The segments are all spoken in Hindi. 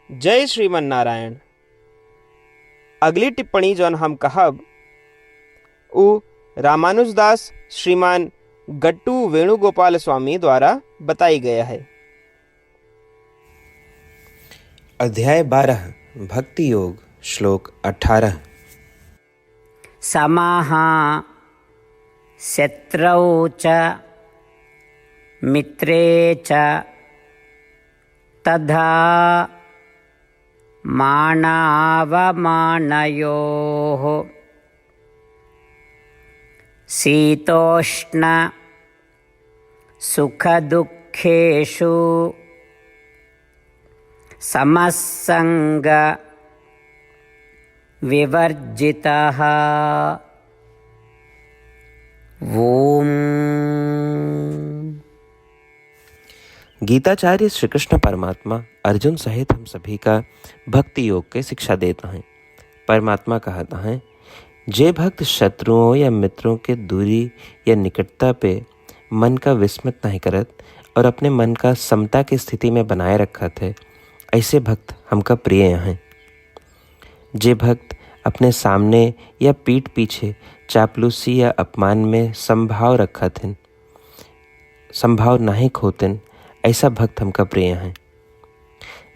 जय श्रीमन नारायण। अगली टिप्पणी जौन हम कहब उ रामानुजदास श्रीमान गट्टू वेणुगोपाल स्वामी द्वारा बताई गया है। अध्याय 12 भक्ति योग श्लोक 18। समाः शत्रौ च मित्रे च तथा मानावमानयोः शीतोष्ण सुखदुःखेषु समसंग विवर्जितः। ओम। गीताचार्य श्री कृष्ण परमात्मा अर्जुन सहित हम सभी का भक्ति योग के शिक्षा देता है। परमात्मा कहता है, जे भक्त शत्रुओं या मित्रों के दूरी या निकटता पे मन का विस्मत नहीं करत और अपने मन का समता की स्थिति में बनाए रखत है, ऐसे भक्त हमका प्रिय हैं। जे भक्त अपने सामने या पीठ पीछे चापलूसी या अपमान में संभाव रखत हैं, संभाव नहीं खोतन, ऐसा भक्त हमका प्रिय हैं।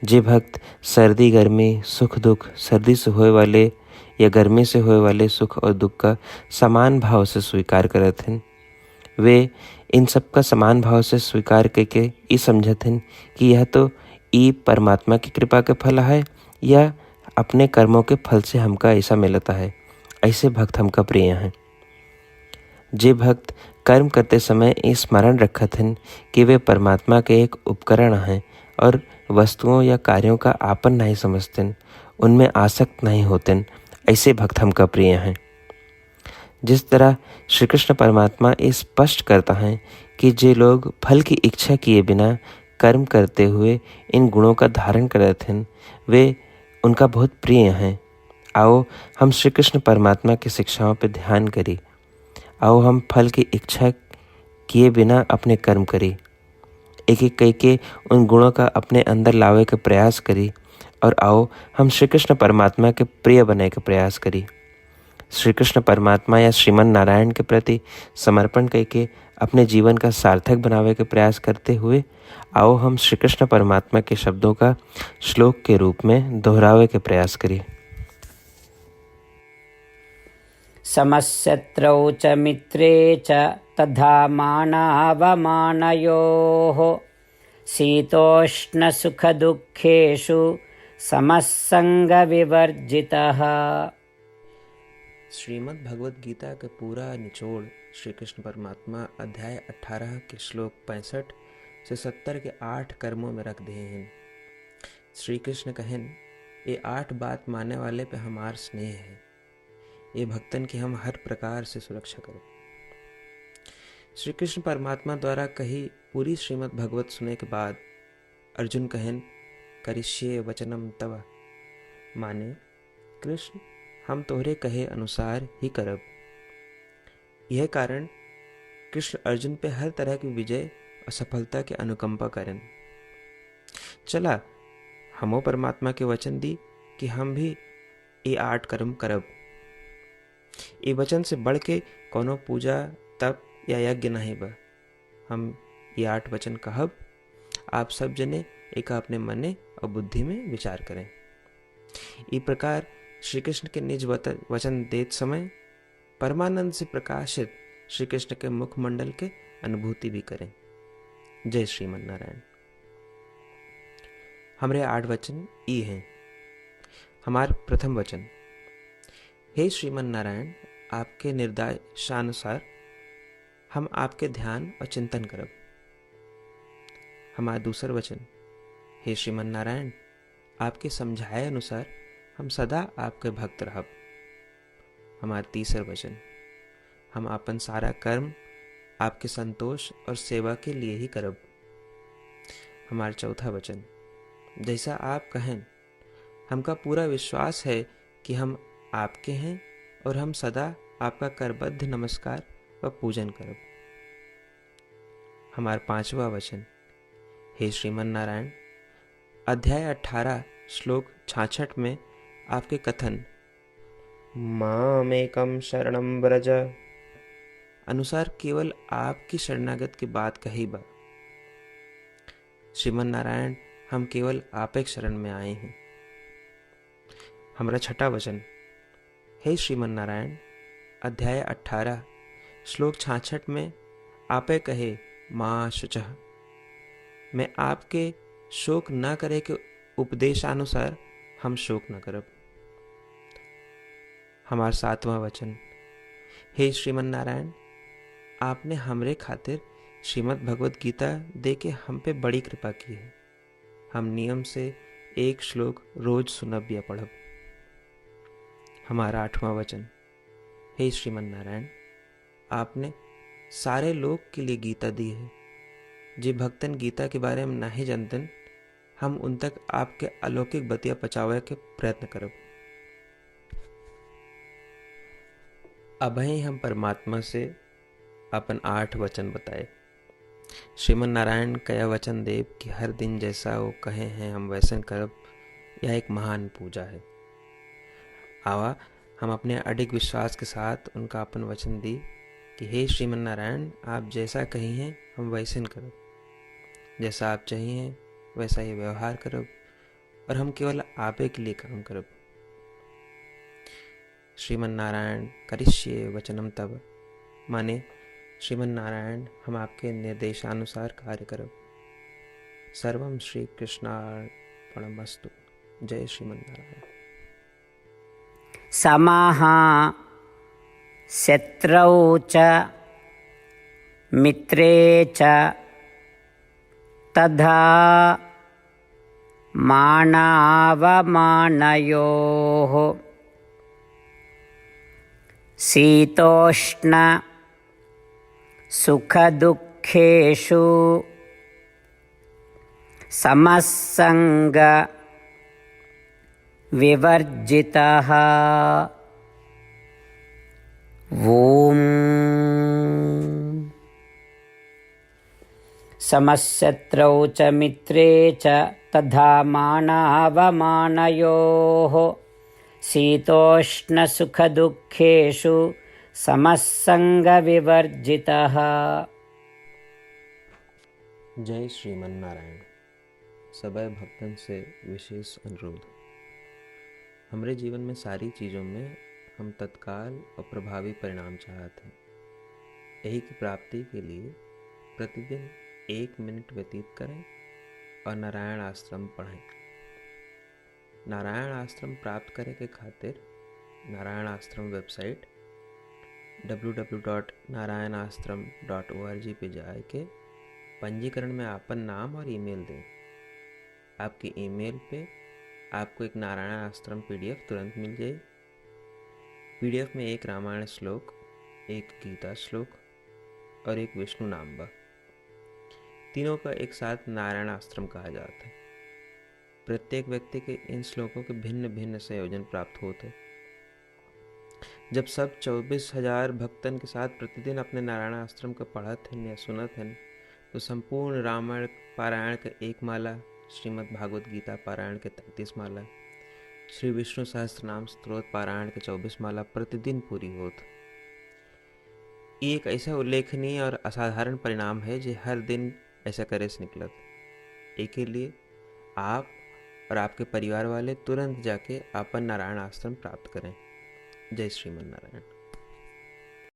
जे भक्त सर्दी गर्मी सुख दुख, सर्दी से होए वाले या गर्मी से होए वाले सुख और दुख का समान भाव से स्वीकार करत हैं, वे इन सब का समान भाव से स्वीकार करके ये समझत हैं कि यह तो ई परमात्मा की कृपा के फल है या अपने कर्मों के फल से हमका ऐसा मिलता है, ऐसे भक्त हमका प्रिय हैं। जे भक्त कर्म करते समय ये स्मरण रखत हैं कि वे परमात्मा के एक उपकरण हैं और वस्तुओं या कार्यों का आपन नहीं समझते, उनमें आसक्त नहीं होते, ऐसे भक्त हमका प्रिय हैं। जिस तरह श्री कृष्ण परमात्मा ये स्पष्ट करता है कि जे लोग फल की इच्छा किए बिना कर्म करते हुए इन गुणों का धारण करते हैं, वे उनका बहुत प्रिय हैं। आओ हम श्री कृष्ण परमात्मा की शिक्षाओं पर ध्यान करें। आओ हम फल की इच्छा किए बिना अपने कर्म करें, एक एक करके उन गुणों का अपने अंदर लावे का प्रयास करें और आओ हम श्री कृष्ण परमात्मा के प्रिय बनने का प्रयास करें। श्री कृष्ण परमात्मा या श्रीमन नारायण के प्रति समर्पण करके अपने जीवन का सार्थक बनावे के प्रयास करते हुए आओ हम श्री कृष्ण परमात्मा के शब्दों का श्लोक के रूप में दोहरावे के प्रयास करें। समशत्रौ च मित्रे च तथा मानावमानयोः शीतोष्ण सुखदुःखेषु समसंगविवर्जितः। श्रीमद् भगवद गीता का पूरा निचोड़ श्री कृष्ण परमात्मा अध्याय 18 के श्लोक 65 से 70 के 8 कर्मों में रख दिए हैं। श्री कृष्ण कहन, ये 8 बात मानने वाले पे हमार स्नेह है, ये भक्तन की हम हर प्रकार से सुरक्षा करें। श्री कृष्ण परमात्मा द्वारा कही पूरी श्रीमद् भगवत सुने के बाद अर्जुन कहन, करिष्ये वचनम तव, माने कृष्ण हम तोहरे कहे अनुसार ही करब। यह कारण कृष्ण अर्जुन पे हर तरह की विजय और सफलता के अनुकंपा करें। चला हमो परमात्मा के वचन दी कि हम भी ये 8 कर्म करब। ये वचन से बढ़ के कोनो पूजा तप या यज्ञ नहीं बा। हम ये 8 वचन कहब, आप सब जने एक अपने मने और बुद्धि में विचार करें। इस प्रकार श्री कृष्ण के निज वचन देत समय परमानंद से प्रकाशित श्री कृष्ण के मुखमंडल के अनुभूति भी करें। जय श्रीमन नारायण। हमारे 8 वचन ई हैं। हमार प्रथम वचन, हे श्रीमन नारायण, आपके निर्देशानुसार हम आपके ध्यान और चिंतन करब। हमारा दूसर वचन, हे श्रीमन नारायण, आपके समझाए अनुसार हम सदा आपके भक्त रहब। हमारा तीसर वचन, हम अपन सारा कर्म आपके संतोष और सेवा के लिए ही करब। हमारा चौथा वचन, जैसा आप कहें, हमका पूरा विश्वास है कि हम आपके हैं और हम सदा आपका करबद्ध नमस्कार व पूजन करब। हमारा 5वां वचन, हे श्रीमन नारायण, अध्याय 18 श्लोक 66 में आपके कथन मामेकम शरणम व्रज अनुसार केवल आपकी शरणागत की बात कही बा। श्रीमन नारायण, हम केवल आप एक शरण में आए हैं। हमारा छठा वचन, हे श्रीमन नारायण, अध्याय 18 श्लोक 66 में आपे कहे माँ शुचः, मैं आपके शोक न करे के उपदेशानुसार हम शोक न करब। हमारा सातवां वचन, हे श्रीमन नारायण, आपने हमरे खातिर श्रीमद् भगवत गीता दे के हम पे बड़ी कृपा की है। हम नियम से एक श्लोक रोज सुनब या पढ़ब। हमारा आठवां वचन, हे श्रीमन नारायण, आपने सारे लोग के लिए गीता दी है। जे भक्तन गीता के बारे में नहीं जानतन, हम उन तक आपके अलौकिक बतिया पहुंचावे के प्रयत्न करब। अभय हम परमात्मा से अपन 8 वचन बताए। श्रीमन नारायण कया वचन देव कि हर दिन जैसा वो कहे हैं हम वैसन करब, यह एक महान पूजा है। आवा हम अपने अडिग विश्वास के साथ उनका अपन वचन दी कि हे श्रीमन नारायण, आप जैसा कही हैं हम वैसन करब, जैसा आप चाहिए वैसा ही व्यवहार करब, और हम केवल आपे के लिए काम करब। श्रीमन नारायण करिष्ये वचनम तब, माने श्रीमन नारायण हम आपके निर्देशानुसार कार्य करब। सर्वम श्री कृष्णार्पणमस्तु। जय श्रीमन नारायण। समाः शत्रौ च मित्रे च तथा मानावमानयोः शीतोष्ण सुखदुःखेषु समसंग विवर्जितः। ओम समशत्रौ च मित्रे च तथा मानावमानयोः शीतोष्णसुखदुःखेषु समसंगविवर्जितः। जय श्रीमन नारायण। सबै भक्तन से विशेष अनुरोध, हमरे जीवन में सारी चीज़ों में हम तत्काल और प्रभावी परिणाम चाहते हैं। यही की प्राप्ति के लिए प्रतिदिन 1 मिनट व्यतीत करें और नारायण आश्रम पढ़ें। नारायण आश्रम प्राप्त करे के खातिर नारायण आश्रम वेबसाइट www.narayanashram.org पे जाए के पंजीकरण में आपन नाम और ईमेल दें। आपके ईमेल पे आपको एक नारायण आश्रम PDF तुरंत मिल जाए। PDF में एक रामायण श्लोक, एक गीता श्लोक और एक विष्णु नाम बा। तीनों का एक साथ नारायण आश्रम कहा जाता है। प्रत्येक व्यक्ति के इन श्लोकों के भिन्न भिन्न संयोजन प्राप्त होते। जब सब 24,000 भक्तन के साथ प्रतिदिन अपने नारायण आश्रम को पढ़त हैं या सुनत हैं, तो संपूर्ण रामायण पारायण के 1 माला, श्रीमद् भागवत गीता पारायण के 33 माला, श्री विष्णु सहस्त्रनाम स्तोत्र पारायण के 24 माला प्रतिदिन पूरी होत। एक ऐसा उल्लेखनीय और असाधारण परिणाम है जो हर दिन ऐसा करे से निकलत। एक के लिए आप और आपके परिवार वाले तुरंत जाके अपन नारायण आश्रम प्राप्त करें। जय श्रीमन नारायण।